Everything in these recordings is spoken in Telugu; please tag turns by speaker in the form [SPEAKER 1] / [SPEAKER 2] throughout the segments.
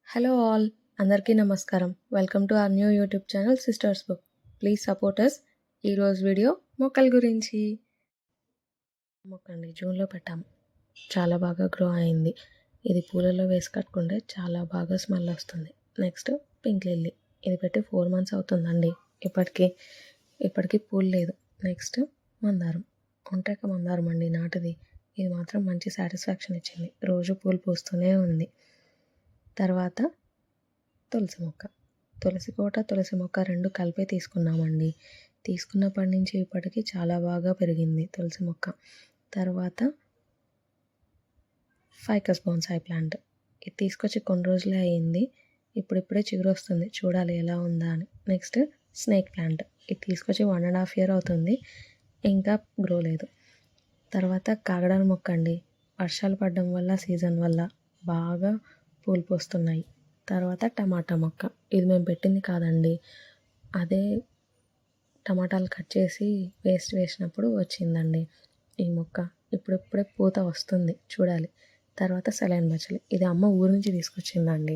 [SPEAKER 1] హలో ఆల్, అందరికీ నమస్కారం. Welcome to our new YouTube channel sisters book. Please support us. ఈరోజు వీడియో మొక్కల గురించి. మొక్కండి జూన్లో పెట్టాము, చాలా బాగా గ్రో అయింది. ఇది పూలలో వేసి కట్టుకుంటే చాలా బాగా స్మెల్ వస్తుంది. నెక్స్ట్ పింక్ లిల్లీ, ఇది పెట్టి 4 months అవుతుందండి. ఇప్పటికీ పూలు లేదు. నెక్స్ట్ మందారం, ఒంటెక మందారం అండి, నాటిది. ఇది మాత్రం మంచి సాటిస్ఫాక్షన్ ఇచ్చింది, రోజు పూలు పూస్తూనే ఉంది. తర్వాత తులసి మొక్క, తులసి కోట, తులసి మొక్క 2 కలిపే తీసుకున్నామండి. తీసుకున్నప్పటి నుంచి ఇప్పటికీ చాలా బాగా పెరిగింది తులసి మొక్క. తర్వాత ఫైకస్ బోన్సాయి ప్లాంట్, ఇది తీసుకొచ్చి కొన్ని రోజులే అయ్యింది. ఇప్పుడిప్పుడే చిగురు వస్తుంది, చూడాలి ఎలా ఉందా అని. నెక్స్ట్ స్నేక్ ప్లాంట్, ఇది తీసుకొచ్చి 1.5 year అవుతుంది, ఇంకా గ్రో లేదు. తర్వాత కాగడాల మొక్క అండి, వర్షాలు పడడం వల్ల సీజన్ వల్ల బాగా పూలు పోస్తున్నాయి. తర్వాత టమాటా మొక్క, ఇది మేము పెట్టింది కాదండి, అదే టమాటాలు కట్ చేసి వేస్ట్ వేసినప్పుడు వచ్చిందండి ఈ మొక్క. ఇప్పుడిప్పుడే పూత వస్తుంది, చూడాలి. తర్వాత సెలైన్ బచ్చలి, ఇది అమ్మ ఊరు నుంచి తీసుకొచ్చిందండి.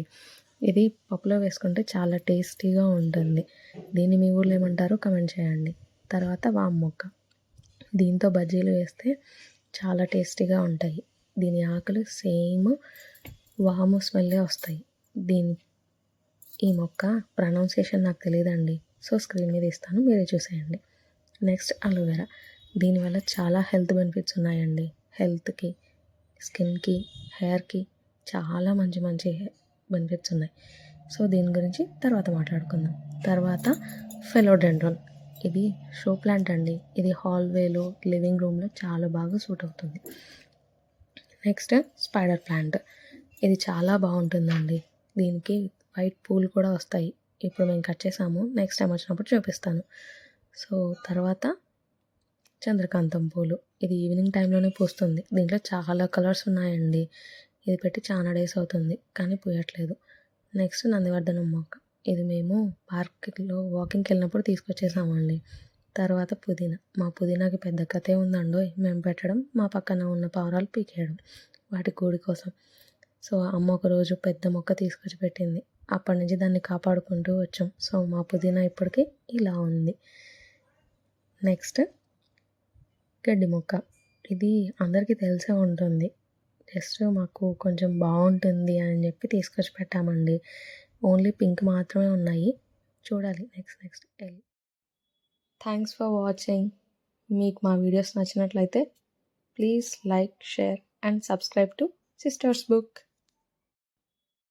[SPEAKER 1] ఇది పప్పులో వేసుకుంటే చాలా టేస్టీగా ఉంటుంది. దీన్ని మీ ఊర్లో ఏమంటారో కమెంట్ చేయండి. తర్వాత వాము మొక్క, దీంతో బజ్జీలు వేస్తే చాలా టేస్టీగా ఉంటాయి. దీని ఆకులు సేమ్ వాము స్మెల్లే వస్తాయి. ఈ మొక్క ప్రొనౌన్సియేషన్ నాకు తెలియదండి, సో స్క్రీన్ మీద ఇస్తాను, మీరే చూసేయండి. నెక్స్ట్ అలోవెరా, దీనివల్ల చాలా హెల్త్ బెనిఫిట్స్ ఉన్నాయండి. హెల్త్కి, స్కిన్కి, హెయిర్కి చాలా మంచి మంచి బెనిఫిట్స్ ఉన్నాయి. సో దీని గురించి తర్వాత మాట్లాడుకుందాం. తర్వాత ఫిలోడెండ్రాన్, ఇది షో ప్లాంట్ అండి, ఇది హాల్వేలో, లివింగ్ రూమ్లో చాలా బాగా సూట్ అవుతుంది. నెక్స్ట్ స్పైడర్ ప్లాంట్, ఇది చాలా బాగుంటుందండి, దీనికి వైట్ పూలు కూడా వస్తాయి. ఇప్పుడు మేము కట్ చేసాము, నెక్స్ట్ టైం వచ్చినప్పుడు చూపిస్తాను. సో తర్వాత చంద్రకాంతం పూలు, ఇది ఈవినింగ్ టైంలోనే పూస్తుంది. దీంట్లో చాలా కలర్స్ ఉన్నాయండి. ఇది పెట్టి చాలా డేస్ అవుతుంది కానీ పూయట్లేదు. నెక్స్ట్ నందివర్ధనం మొక్క, ఇది మేము పార్క్లో వాకింగ్కి వెళ్ళినప్పుడు తీసుకొచ్చేసామండి. తర్వాత పుదీనా, మా పుదీనాకి పెద్ద కథే ఉందండో, మేము పెట్టడం, మా పక్కన ఉన్న పావురాలు పీకేయడం వాటి గూడి కోసం. సో అమ్మ ఒకరోజు పెద్ద మొక్క తీసుకొచ్చి పెట్టింది, అప్పటి నుంచి దాన్ని కాపాడుకుంటూ వచ్చాం. సో మా పుదీనా ఇప్పటికీ ఇలా ఉంది. నెక్స్ట్ గడ్డి మొక్క, ఇది అందరికీ తెలిసే ఉంటుంది, జస్ట్ మాకు కొంచెం బాగుంటుంది అని చెప్పి తీసుకొచ్చి పెట్టామండి. ఓన్లీ పింక్ మాత్రమే ఉన్నాయి, చూడాలి. Next thanks for watching. మీకు మా వీడియోస్ నచ్చినట్లయితే please like, share and subscribe to sisters book.